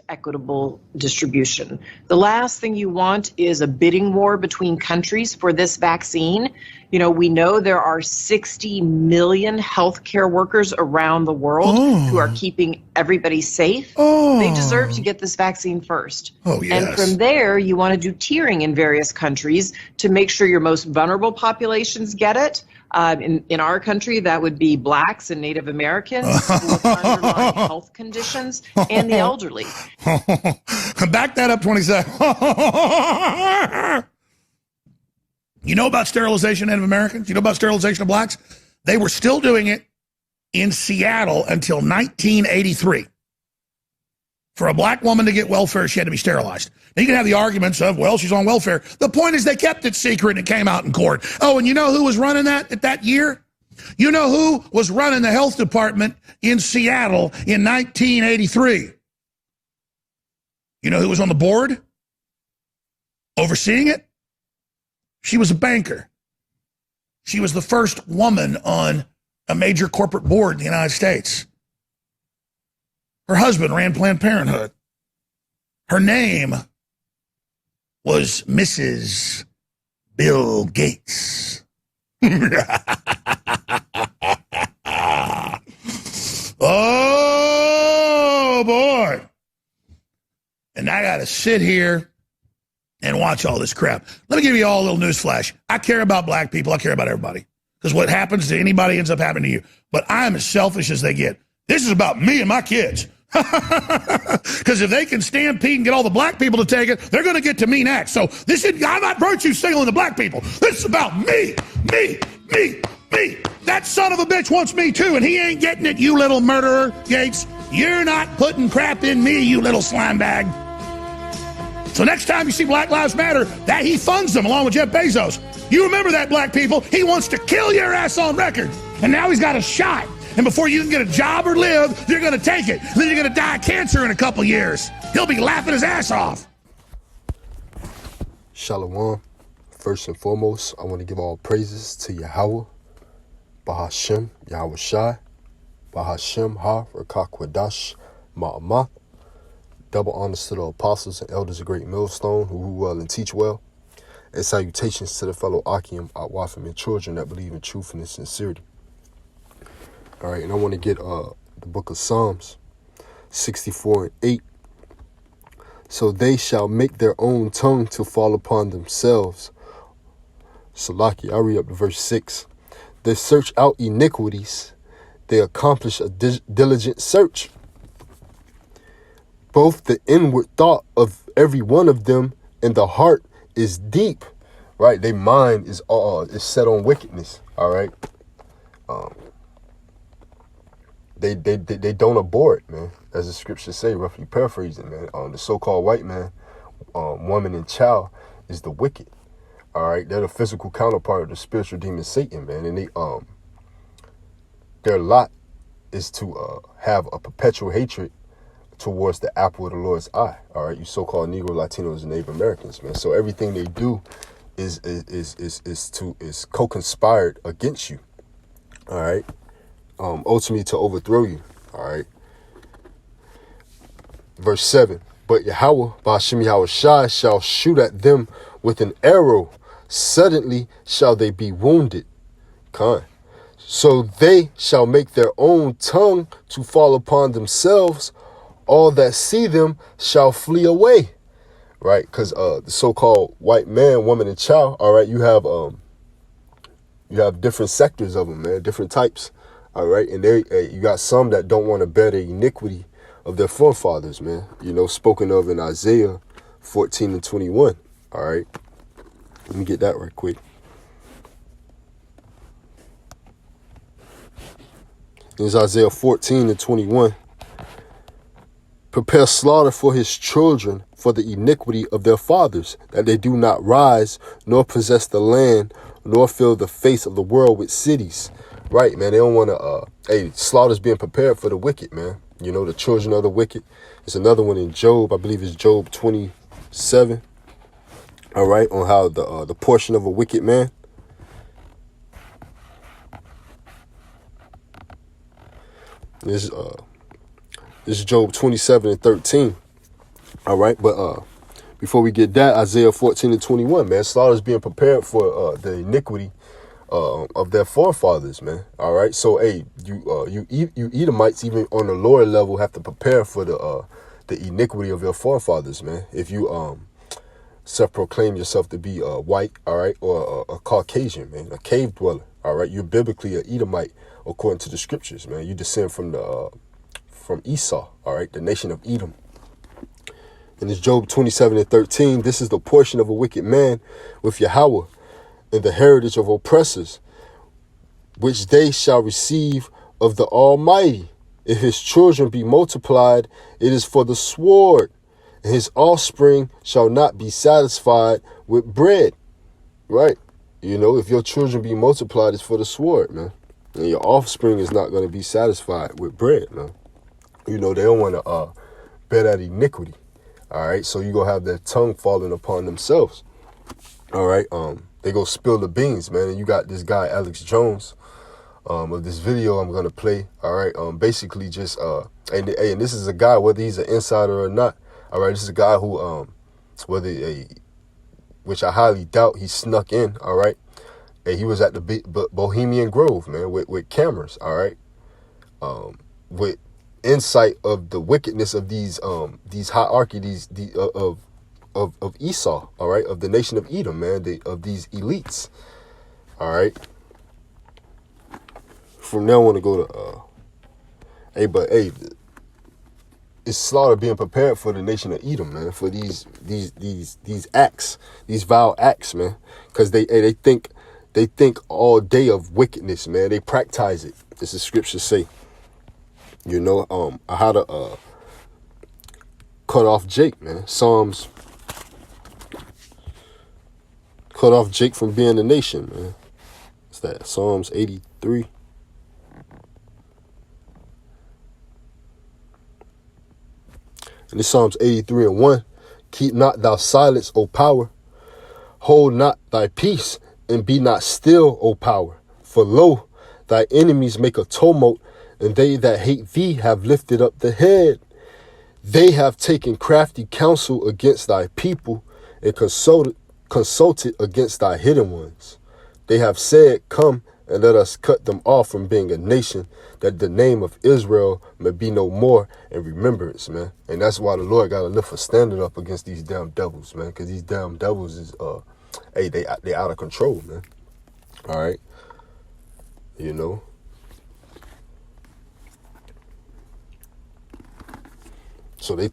equitable distribution. The last thing you want is a bidding war between countries for this vaccine. You know, we know there are 60 million healthcare workers around the world who are keeping everybody safe. They deserve to get this vaccine first. And from there, you want to do tiering in various countries to make sure your most vulnerable populations get it. In our country, that would be Blacks and Native Americans with underlying health conditions and the elderly. Back that up 20 seconds. You know about sterilization of Native Americans? You know about sterilization of blacks? They were still doing it in Seattle until 1983. For a black woman to get welfare, she had to be sterilized. Now, you can have the arguments of, well, she's on welfare. The point is they kept it secret and it came out in court. Oh, and you know who was running that at that year? You know who was running the health department in Seattle in 1983? You know who was on the board overseeing it? She was a banker. She was the first woman on a major corporate board in the United States. Her husband ran Planned Parenthood. Her name was Mrs. Bill Gates. Oh, boy. And I got to sit here and watch all this crap. Let me give you all a little news flash. I care about black people. I care about everybody. Because what happens to anybody ends up happening to you. But I am as selfish as they get. This is about me and my kids. Because if they can stampede and get all the black people to take it, they're going to get to me next. So I'm not virtue signaling the black people. This is about me. That son of a bitch wants me too, and he ain't getting it, you little murderer, Gates. You're not putting crap in me, you little slime bag. So next time you see Black Lives Matter, that he funds them along with Jeff Bezos. You remember that, black people. He wants to kill your ass on record. And now he's got a shot. And before you can get a job or live, you're going to take it. And then you're going to die of cancer in a couple years. He'll be laughing his ass off. Shalom. First and foremost, I want to give all praises to Yahweh, Bahashem, Yahweh Shai, Bahashem Ha, Rakakwadash, Ma'amah. Double honors to the apostles and elders of Great Millstone who rule well and teach well. And salutations to the fellow Akim, Atwafim, and children that believe in truth and in sincerity. All right, and I want to get the book of Psalms 64:8. So they shall make their own tongue to fall upon themselves. Salaki, I'll read up to verse 6. They search out iniquities. They accomplish a diligent search. Both the inward thought of every one of them and the heart is deep, right? Their mind is set on wickedness, all right? They don't abhor it, man. As the scriptures say, roughly paraphrasing, man. The so-called white man, woman, and child is the wicked, all right? They're the physical counterpart of the spiritual demon Satan, man. And their lot is to have a perpetual hatred towards the apple of the Lord's eye, all right? You so-called Negro, Latinos, and Native Americans, man. So everything they do is co-conspired against you, all right? Ultimately to overthrow you, all right? Verse 7, but Yahweh, Ba'ashem Yahweh Shai, shall shoot at them with an arrow. Suddenly shall they be wounded. So they shall make their own tongue to fall upon themselves. All that see them shall flee away, right? Because the so-called white man, woman, and child, all right, you have different sectors of them, man, different types, all right? And you got some that don't want to bear the iniquity of their forefathers, man, you know, spoken of in Isaiah 14:21, all right? Let me get that right quick. It's Isaiah 14:21. Prepare slaughter for his children for the iniquity of their fathers, that they do not rise, nor possess the land, nor fill the face of the world with cities. Right, man, they don't want to, slaughter's being prepared for the wicked, man. You know, the children of the wicked. There's another one in Job, I believe it's Job 27. All right, on how the portion of a wicked man. This is Job 27:13. All right, but before we get that, Isaiah 14:21, man, slaughter is being prepared for the iniquity of their forefathers, man. All right, so hey, you Edomites, even on the lower level, have to prepare for the iniquity of your forefathers, man. If you self-proclaim yourself to be white, all right, or a Caucasian, man, a cave dweller, all right, you're biblically an Edomite according to the scriptures, man. You descend from Esau, all right, the nation of Edom. And it's Job 27:13. This is the portion of a wicked man with Yahweh, and the heritage of oppressors, which they shall receive of the Almighty. If his children be multiplied, it is for the sword, and his offspring shall not be satisfied with bread. Right? You know, if your children be multiplied, it's for the sword, man. And your offspring is not going to be satisfied with bread, man. You know, they don't want to bear that iniquity. All right, so you gonna have their tongue falling upon themselves. All right, they go spill the beans, man. And you got this guy Alex Jones, of this video I'm gonna play. All right, basically just and this is a guy, whether he's an insider or not. All right, this is a guy who which I highly doubt, he snuck in. All right, and he was at the Bohemian Grove, man, with cameras. All right, with insight of the wickedness of these hierarchy, of Esau, all right, of the nation of Edom, man, of these elites, all right. From now I want to go to it's slaughter being prepared for the nation of Edom, man, for these acts, these vile acts, man, because they think all day of wickedness, man. They practice it, as the scriptures say. You know, how to cut off Jake, man. Psalms cut off Jake from being a nation, man. What's that? Psalms 83. And it's Psalms 83:1. Keep not thou silence, O power. Hold not thy peace, and be not still, O power. For lo, thy enemies make a tumult, and they that hate thee have lifted up the head. They have taken crafty counsel against thy people, and consulted against thy hidden ones. They have said, come and let us cut them off from being a nation, that the name of Israel may be no more in remembrance, man. And that's why the Lord got to lift a standard up against these damn devils, man, because these damn devils is they out of control, man. All right, you know. So they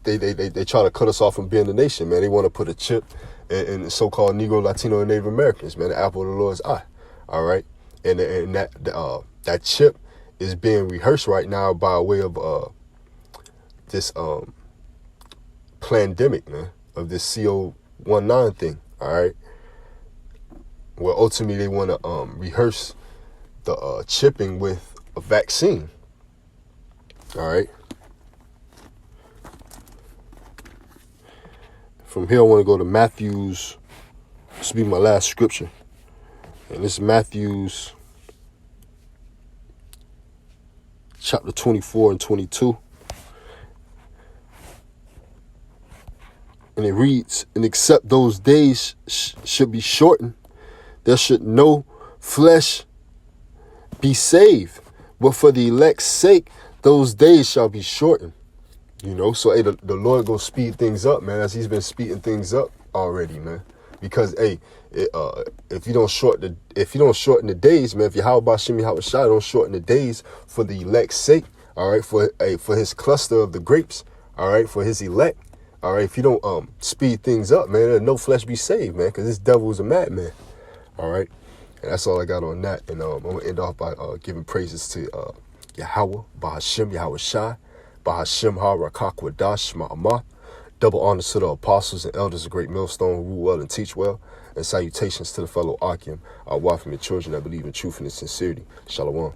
try to cut us off from being a nation, man. They want to put a chip in the so-called Negro, Latino, and Native Americans, man. The apple of the Lord's eye, all right? And that chip is being rehearsed right now by way of this pandemic, man, of this CO-19 thing, all right? Well, ultimately they want to rehearse the chipping with a vaccine, all right? From here, I want to go to Matthew's. This will be my last scripture. And this is Matthew's chapter 24 and 22. And it reads, and except those days should be shortened, there should no flesh be saved. But for the elect's sake, those days shall be shortened. You know, so hey, the Lord gonna speed things up, man, as he's been speeding things up already, man. Because hey, if you don't shorten the days, man, if Yahweh Bashim Yahweh Shai don't shorten the days for the elect's sake, all right, for his cluster of the grapes, all right, for his elect, all right, if you don't speed things up, man, no flesh be saved, man, because this devil is a madman, all right. And that's all I got on that. And I'm gonna end off by giving praises to Yahweh Bashim Yahweh Shai. Bahashim Ha-Rakak-Wadash Ma'amah. Double honors to the apostles and elders of Great Millstone who rule well and teach well. And salutations to the fellow Akim, our wife and your children that believe in truth and in sincerity. Shalom.